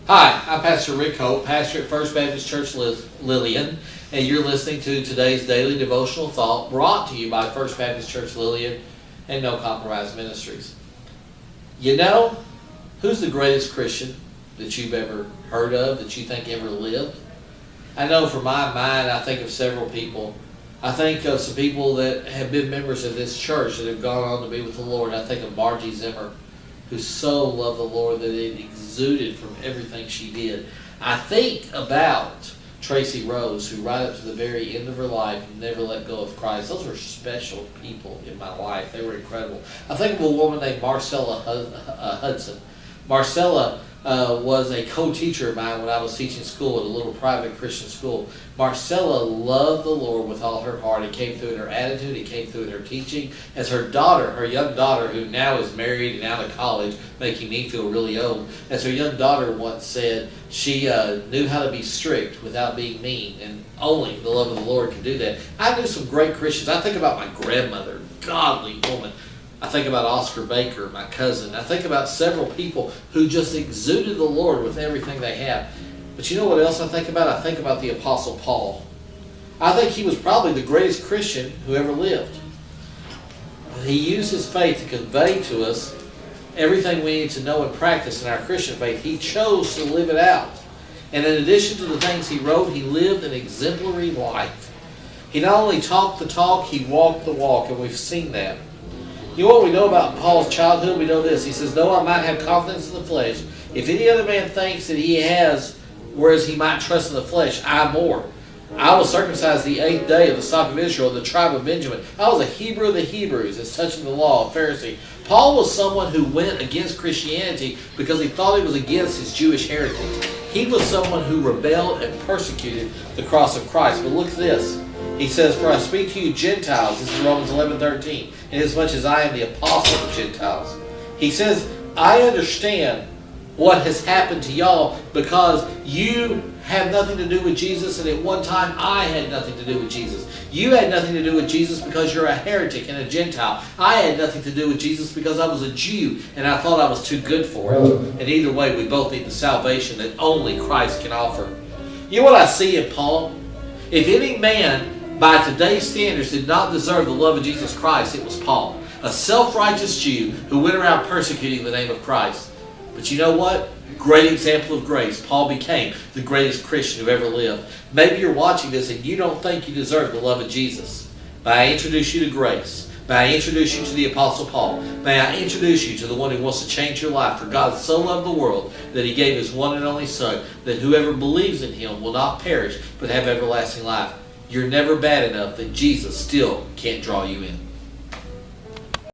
Hi, I'm Pastor Rick Hope, pastor at First Baptist Church Lillian, and you're listening to today's daily devotional thought brought to you by First Baptist Church Lillian and No Compromise Ministries. You know, who's the greatest Christian that you've ever heard of, that you think ever lived? I know for my mind, I think of several people. I think of some people that have been members of this church that have gone on to be with the Lord. I think of Margie Zimmer, who so loved the Lord that it exuded from everything she did. I think about Tracy Rose, who right up to the very end of her life never let go of Christ. Those were special people in my life. They were incredible. I think of a woman named Marcella Hudson. Marcella was a co-teacher of mine when I was teaching school at a little private Christian school. Marcella loved the Lord with all her heart. It came through in her attitude. It came through in her teaching. As her daughter, her young daughter, who now is married and out of college, making me feel really old, as her young daughter once said, she knew how to be strict without being mean, and only the love of the Lord could do that. I knew some great Christians. I think about my grandmother, godly woman. I think about Oscar Baker, my cousin. I think about several people who just exuded the Lord with everything they have. But you know what else I think about? I think about the Apostle Paul. I think he was probably the greatest Christian who ever lived. He used his faith to convey to us everything we need to know and practice in our Christian faith. He chose to live it out. And in addition to the things he wrote, he lived an exemplary life. He not only talked the talk, he walked the walk, and we've seen that. You know what we know about Paul's childhood? We know this. He says, though I might have confidence in the flesh, if any other man thinks that he has, whereas he might trust in the flesh, I more. I was circumcised the 8th day of the stock of Israel, the tribe of Benjamin. I was a Hebrew of the Hebrews, as touching the law, a Pharisee. Paul was someone who went against Christianity because he thought it was against his Jewish heritage. He was someone who rebelled and persecuted the cross of Christ. But look at this. He says, for I speak to you Gentiles, this is Romans 11:13, inasmuch as I am the apostle of Gentiles. He says, I understand what has happened to y'all because you have nothing to do with Jesus, and at one time I had nothing to do with Jesus. You had nothing to do with Jesus because you're a heretic and a Gentile. I had nothing to do with Jesus because I was a Jew and I thought I was too good for it. And either way, we both need the salvation that only Christ can offer. You know what I see in Paul? If any man by today's standards did not deserve the love of Jesus Christ, it was Paul. A self-righteous Jew who went around persecuting the name of Christ. But you know what? Great example of grace. Paul became the greatest Christian who ever lived. Maybe you're watching this and you don't think you deserve the love of Jesus. May I introduce you to grace? May I introduce you to the Apostle Paul? May I introduce you to the one who wants to change your life? For God so loved the world that he gave his one and only Son, that whoever believes in him will not perish but have everlasting life. You're never bad enough that Jesus still can't draw you in.